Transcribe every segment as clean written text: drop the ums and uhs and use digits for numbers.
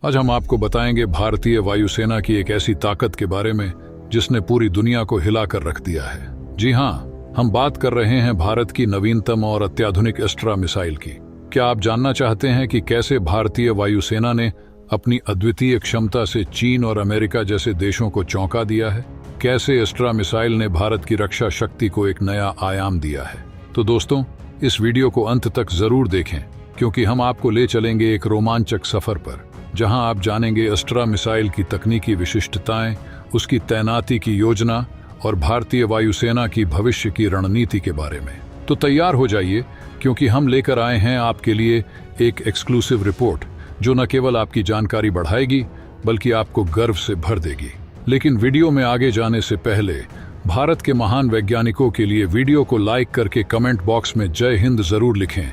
आज हम आपको बताएंगे भारतीय वायुसेना की एक ऐसी ताकत के बारे में जिसने पूरी दुनिया को हिलाकर रख दिया है। जी हाँ, हम बात कर रहे हैं भारत की नवीनतम और अत्याधुनिक एस्ट्रा मिसाइल की। क्या आप जानना चाहते हैं कि कैसे भारतीय वायुसेना ने अपनी अद्वितीय क्षमता से चीन और अमेरिका जैसे देशों को चौंका दिया है? कैसे एस्ट्रा मिसाइल ने भारत की रक्षा शक्ति को एक नया आयाम दिया है? तो दोस्तों, इस वीडियो को अंत तक जरूर देखें, क्योंकि हम आपको ले चलेंगे एक रोमांचक सफर पर, जहां आप जानेंगे एस्ट्रा मिसाइल की तकनीकी विशिष्टताएं, उसकी तैनाती की योजना और भारतीय वायुसेना की भविष्य की रणनीति के बारे में। तो तैयार हो जाइए, क्योंकि हम लेकर आए हैं आपके लिए एक एक्सक्लूसिव रिपोर्ट जो न केवल आपकी जानकारी बढ़ाएगी बल्कि आपको गर्व से भर देगी। लेकिन वीडियो में आगे जाने से पहले भारत के महान वैज्ञानिकों के लिए वीडियो को लाइक करके कमेंट बॉक्स में जय हिंद जरूर लिखें।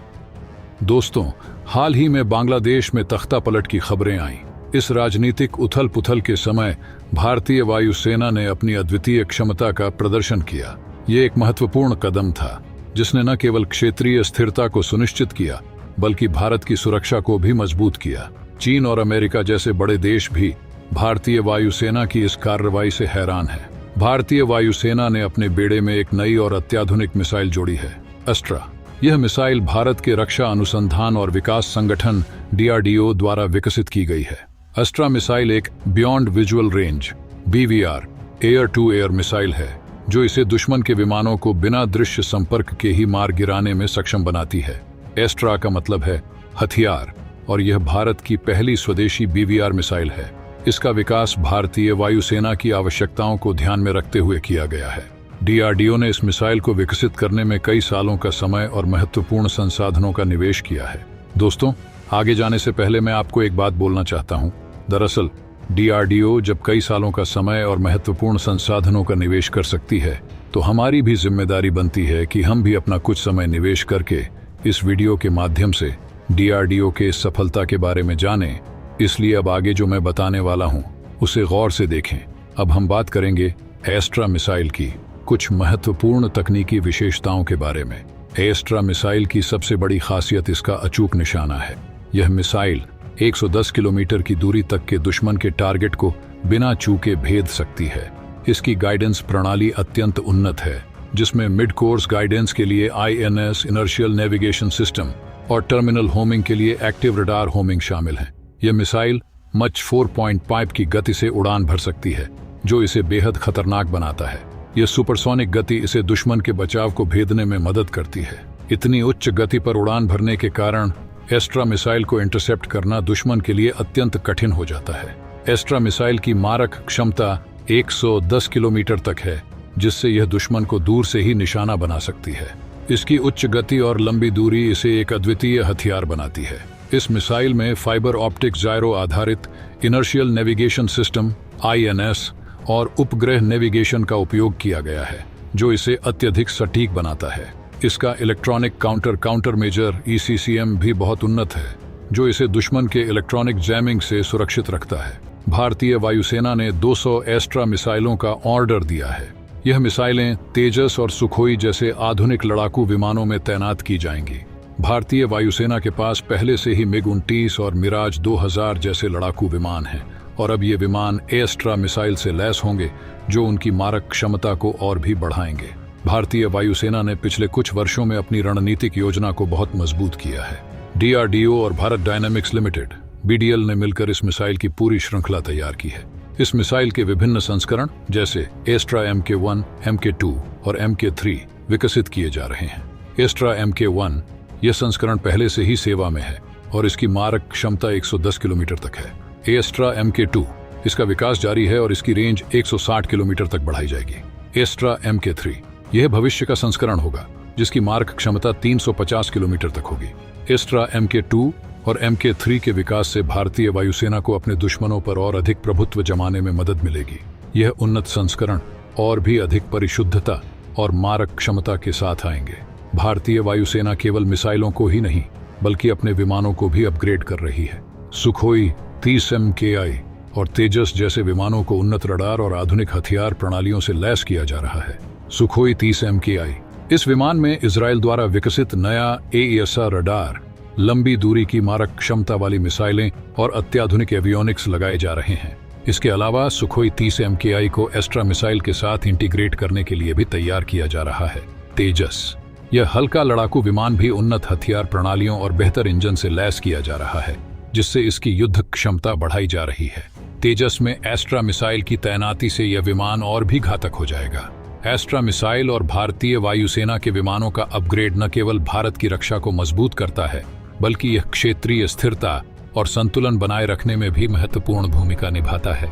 दोस्तों, हाल ही में बांग्लादेश में तख्ता पलट की खबरें आईं। इस राजनीतिक उथल पुथल के समय भारतीय वायुसेना ने अपनी अद्वितीय क्षमता का प्रदर्शन किया। ये एक महत्वपूर्ण कदम था जिसने न केवल क्षेत्रीय स्थिरता को सुनिश्चित किया बल्कि भारत की सुरक्षा को भी मजबूत किया। चीन और अमेरिका जैसे बड़े देश भी भारतीय वायुसेना की इस कार्रवाई से हैरान है। भारतीय वायुसेना ने अपने बेड़े में एक नई और अत्याधुनिक मिसाइल जोड़ी है, एस्ट्रा। यह मिसाइल भारत के रक्षा अनुसंधान और विकास संगठन DRDO द्वारा विकसित की गई है। एस्ट्रा मिसाइल एक beyond visual range BVR air to air missile है, जो इसे दुश्मन के विमानों को बिना दृश्य संपर्क के ही मार गिराने में सक्षम बनाती है। एस्ट्रा का मतलब है हथियार, और यह भारत की पहली स्वदेशी BVR मिसाइल है। इसका विकास भारतीय वायुसेना की आवश्यकताओं को ध्यान में रखते हुए किया गया है। DRDO ने इस मिसाइल को विकसित करने में कई सालों का समय और महत्वपूर्ण संसाधनों का निवेश किया है। दोस्तों, आगे जाने से पहले मैं आपको एक बात बोलना चाहता हूं। दरअसल DRDO जब कई सालों का समय और महत्वपूर्ण संसाधनों का निवेश कर सकती है, तो हमारी भी जिम्मेदारी बनती है कि हम भी अपना कुछ समय निवेश करके इस वीडियो के माध्यम से DRDO के इस सफलता के बारे में जानें। इसलिए अब आगे जो मैं बताने वाला हूं उसे गौर से देखें। अब हम बात करेंगे एस्ट्रा मिसाइल की कुछ महत्वपूर्ण तकनीकी विशेषताओं के बारे में। एस्ट्रा मिसाइल की सबसे बड़ी खासियत इसका अचूक निशाना है। यह मिसाइल 110 किलोमीटर की दूरी तक के दुश्मन के टारगेट को बिना चूके भेद सकती है। इसकी गाइडेंस प्रणाली अत्यंत उन्नत है, जिसमें मिड कोर्स गाइडेंस के लिए INS इनर्शियल नेविगेशन सिस्टम और टर्मिनल होमिंग के लिए एक्टिव रडार होमिंग शामिल है। यह मिसाइल मच 4.5 की गति से उड़ान भर सकती है, जो इसे बेहद खतरनाक बनाता है। यह सुपरसोनिक गति इसे दुश्मन के बचाव को भेदने में मदद करती है। इतनी उच्च गति पर उड़ान भरने के कारण एस्ट्रा मिसाइल को इंटरसेप्ट करना दुश्मन के लिए अत्यंत कठिन हो जाता है। एस्ट्रा मिसाइल की मारक क्षमता 110 किलोमीटर तक है, जिससे यह दुश्मन को दूर से ही निशाना बना सकती है। इसकी उच्च गति और लंबी दूरी इसे एक अद्वितीय हथियार बनाती है। इस मिसाइल में फाइबर ऑप्टिक जायरो आधारित इनर्शियल नेविगेशन सिस्टम INS और उपग्रह नेविगेशन का उपयोग किया गया है, जो इसे अत्यधिक सटीक बनाता है। इसका इलेक्ट्रॉनिक काउंटर मेजर ECCM भी बहुत उन्नत है, जो इसे दुश्मन के इलेक्ट्रॉनिक जैमिंग से सुरक्षित रखता है। भारतीय वायुसेना ने 200 एस्ट्रा मिसाइलों का ऑर्डर दिया है। यह मिसाइलें तेजस और सुखोई जैसे आधुनिक लड़ाकू विमानों में तैनात की जाएंगी। भारतीय वायुसेना के पास पहले से ही MiG-29 और मिराज 2000 जैसे लड़ाकू विमान हैं, और अब ये विमान एस्ट्रा मिसाइल से लैस होंगे, जो उनकी मारक क्षमता को और भी बढ़ाएंगे। भारतीय वायुसेना ने पिछले कुछ वर्षों में अपनी रणनीतिक योजना को बहुत मजबूत किया है। DRDO और भारत डायनामिक्स लिमिटेड BDL ने मिलकर इस मिसाइल की पूरी श्रृंखला तैयार की है। इस मिसाइल के विभिन्न संस्करण जैसे एस्ट्रा MK1, MK2 और MK3 विकसित किए जा रहे हैं। एस्ट्रा MK1 यह संस्करण पहले से ही सेवा में है और इसकी मारक क्षमता 110 किलोमीटर तक है। एस्ट्रा MK2 इसका विकास जारी है और इसकी रेंज 160 किलोमीटर तक बढ़ाई जाएगी। एस्ट्रा MK3 यह भविष्य का संस्करण होगा, जिसकी मारक क्षमता 350 किलोमीटर तक होगी। एस्ट्रा MK2 और MK3 के विकास से भारतीय वायुसेना को अपने दुश्मनों पर और अधिक प्रभुत्व जमाने में मदद मिलेगी। यह उन्नत संस्करण और भी अधिक परिशुद्धता और मारक क्षमता के साथ आएंगे। भारतीय वायुसेना केवल मिसाइलों को ही नहीं बल्कि अपने विमानों को भी अपग्रेड कर रही है। सुखोई 30 MKI और तेजस जैसे विमानों को उन्नत रडार और आधुनिक हथियार प्रणालियों से लैस किया जा रहा है। सुखोई 30 MKI इस विमान में इजराइल द्वारा विकसित नया AESA रडार लंबी दूरी की मारक क्षमता वाली मिसाइलें और अत्याधुनिक एवियोनिक्स लगाए जा रहे हैं। इसके अलावा सुखोई 30 MKI को एस्ट्रा मिसाइल के साथ इंटीग्रेट करने के लिए भी तैयार किया जा रहा है। तेजस, यह हल्का लड़ाकू विमान भी उन्नत हथियार प्रणालियों और बेहतर इंजन से लैस किया जा रहा है, जिससे इसकी युद्ध क्षमता बढ़ाई जा रही है। तेजस में एस्ट्रा मिसाइल की तैनाती से यह विमान और भी घातक हो जाएगा। एस्ट्रा मिसाइल और भारतीय वायुसेना के विमानों का अपग्रेड न केवल भारत की रक्षा को मजबूत करता है, बल्कि यह क्षेत्रीय स्थिरता और संतुलन बनाए रखने में भी महत्वपूर्ण भूमिका निभाता है।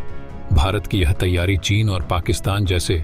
भारत की यह तैयारी चीन और पाकिस्तान जैसे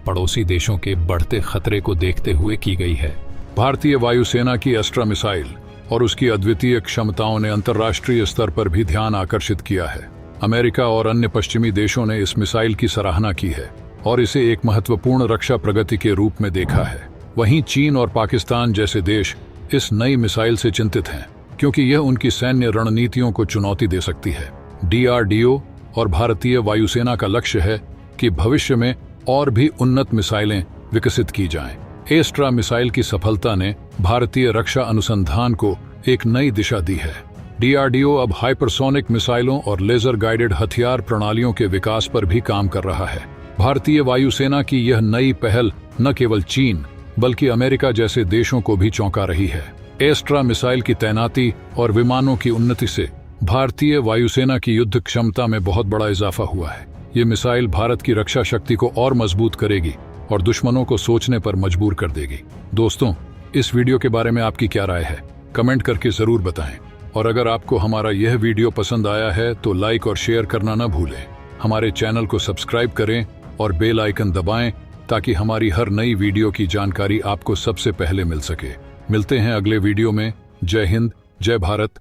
पड़ोसी देशों के बढ़ते खतरे को देखते हुए की गई है। भारतीय वायुसेना की एस्ट्रा मिसाइल और उसकी अद्वितीय क्षमताओं ने अंतर्राष्ट्रीय स्तर पर भी ध्यान आकर्षित किया है। अमेरिका और अन्य पश्चिमी देशों ने इस मिसाइल की सराहना की है और इसे एक महत्वपूर्ण रक्षा प्रगति के रूप में देखा है। वहीं चीन और पाकिस्तान जैसे देश इस नई मिसाइल से चिंतित हैं, क्योंकि यह उनकी सैन्य रणनीतियों को चुनौती दे सकती है। DRDO और भारतीय वायुसेना का लक्ष्य है कि भविष्य में और भी उन्नत मिसाइलें विकसित की जाएं। एस्ट्रा मिसाइल की सफलता ने भारतीय रक्षा अनुसंधान को एक नई दिशा दी है। DRDO अब हाइपरसोनिक मिसाइलों और लेजर गाइडेड हथियार प्रणालियों के विकास पर भी काम कर रहा है। भारतीय वायुसेना की यह नई पहल न केवल चीन बल्कि अमेरिका जैसे देशों को भी चौंका रही है। एस्ट्रा मिसाइल की तैनाती और विमानों की उन्नति से भारतीय वायुसेना की युद्ध क्षमता में बहुत बड़ा इजाफा हुआ है। ये मिसाइल भारत की रक्षा शक्ति को और मजबूत करेगी और दुश्मनों को सोचने पर मजबूर कर देगी। दोस्तों, इस वीडियो के बारे में आपकी क्या राय है? कमेंट करके जरूर बताएं। और अगर आपको हमारा यह वीडियो पसंद आया है तो लाइक और शेयर करना न भूलें। हमारे चैनल को सब्सक्राइब करें और बेल आइकन दबाएं ताकि हमारी हर नई वीडियो की जानकारी आपको सबसे पहले मिल सके। मिलते हैं अगले वीडियो में। जय हिंद, जय भारत,